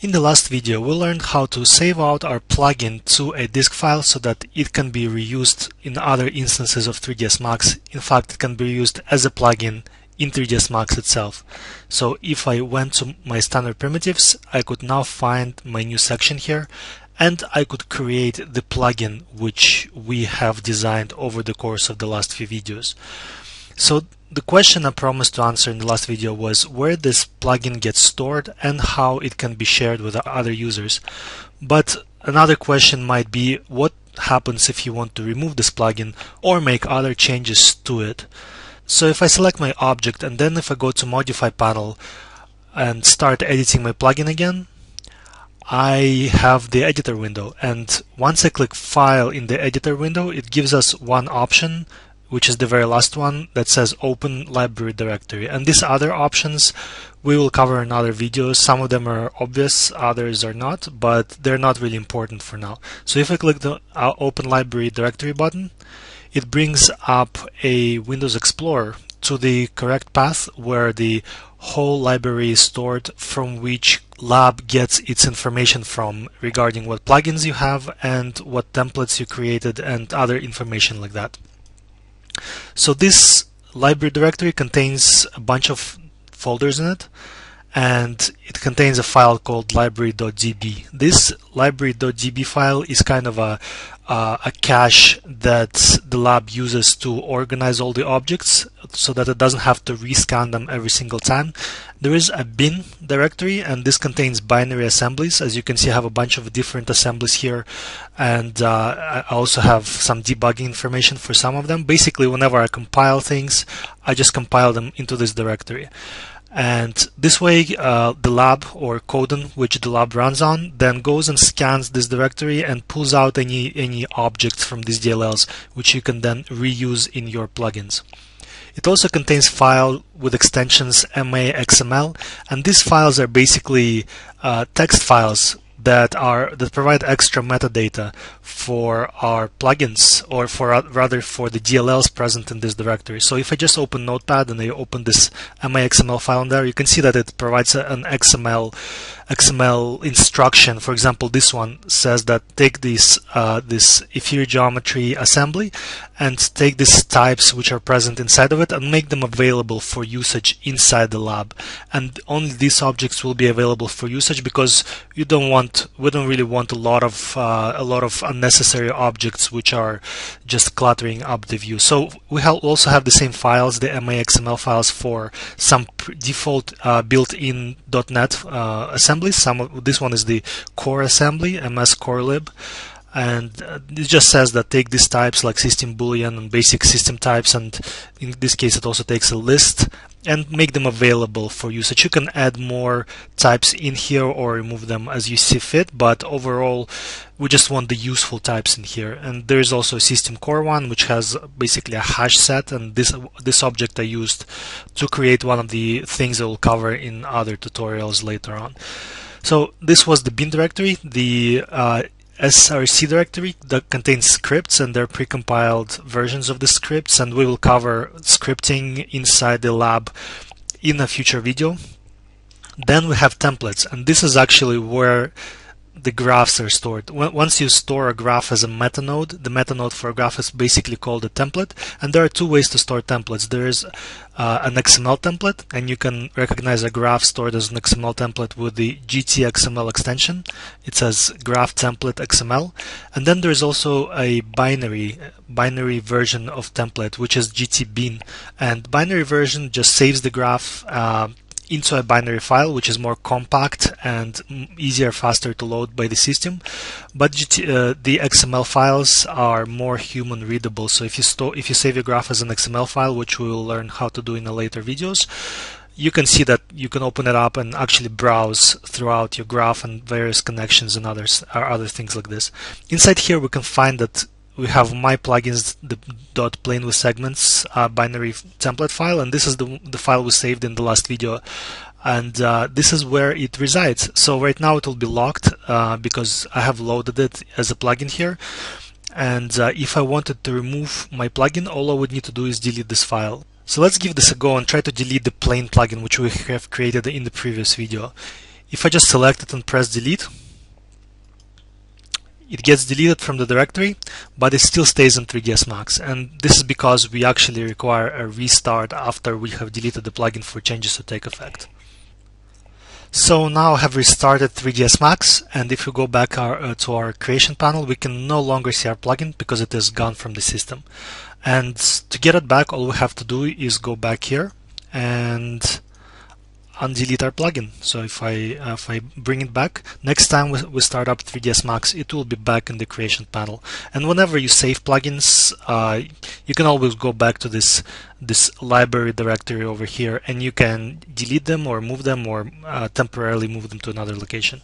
In the last video, we learned how to save out our plugin to a disk file so that it can be reused in other instances of 3ds Max. In fact, it can be used as a plugin in 3ds Max itself. So if I went to my standard primitives, I could now find my new section here, and I could create the plugin which we have designed over the course of the last few videos. So the question I promised to answer in the last video was where this plugin gets stored and how it can be shared with other users. But another question might be what happens if you want to remove this plugin or make other changes to it. So if I select my object and then if I go to Modify panel and start editing my plugin again, I have the editor window, and once I click File in the editor window, it gives us one option, which is the very last one, that says Open Library Directory. And these other options we will cover in other videos. Some of them are obvious, others are not, but they're not really important for now. So if I click the Open Library Directory button, it brings up a Windows Explorer to the correct path where the whole library is stored, from which lab gets its information from regarding what plugins you have and what templates you created and other information like that. So this library directory contains a bunch of folders in it, and it contains a file called library.db. This library.db file is kind of a cache that the lab uses to organize all the objects so that it doesn't have to rescan them every single time. There is a bin directory, and this contains binary assemblies. As you can see, I have a bunch of different assemblies here, and I also have some debugging information for some of them. Basically, whenever I compile things, I just compile them into this directory. And this way, the lab, or Coden, which the lab runs on, then goes and scans this directory and pulls out any objects from these DLLs, which you can then reuse in your plugins. It also contains files with extensions MA/XML, and these files are basically text files that provide extra metadata for our plugins, or rather for the DLLs present in this directory. So if I just open Notepad and I open this MA/XML file in there, you can see that it provides an XML instruction. For example, this one says that take this Ethereum geometry assembly and take these types which are present inside of it and make them available for usage inside the lab. And only these objects will be available for usage, because we don't really want a lot of unnecessary objects which are just cluttering up the view. So we also have the same files, the MA/XML files, for some default built-in .NET assemblies. This one is the core assembly, MS Core Lib, and it just says that take these types like system boolean and basic system types, and in this case it also takes a list, and make them available for usage. You can add more types in here or remove them as you see fit, but overall we just want the useful types in here. And there is also a system core one, which has basically a hash set, and this object I used to create one of the things I will cover in other tutorials later on. So this was the bin directory, the SRC directory that contains scripts, and they're precompiled versions of the scripts, and we will cover scripting inside the lab in a future video. Then we have templates, and this is actually where the graphs are stored. Once you store a graph as a metanode, the metanode for a graph is basically called a template, and there are two ways to store templates. There is an XML template, and you can recognize a graph stored as an XML template with the GTXML extension. It says graph template XML, and then there is also a binary version of template, which is GTBin, and binary version just saves the graph into a binary file, which is more compact and easier, faster to load by the system. But the XML files are more human readable. So if you save your graph as an XML file, which we will learn how to do in the later videos, you can see that you can open it up and actually browse throughout your graph and various connections and other things like this. Inside here we can find that we have my plugins, the .plain with segments binary template file, and this is the file we saved in the last video, and this is where it resides. So right now it will be locked because I have loaded it as a plugin here, and if I wanted to remove my plugin, all I would need to do is delete this file. So let's give this a go and try to delete the plain plugin which we have created in the previous video. If I just select it and press delete, it gets deleted from the directory, but it still stays in 3ds Max. And this is because we actually require a restart after we have deleted the plugin for changes to take effect. So now I have restarted 3ds Max, and if we go back to our creation panel, we can no longer see our plugin because it is gone from the system. And to get it back, all we have to do is go back here and undelete our plugin. So if I bring it back, next time we start up 3ds Max, it will be back in the creation panel. And whenever you save plugins, you can always go back to this library directory over here, and you can delete them or move them or temporarily move them to another location.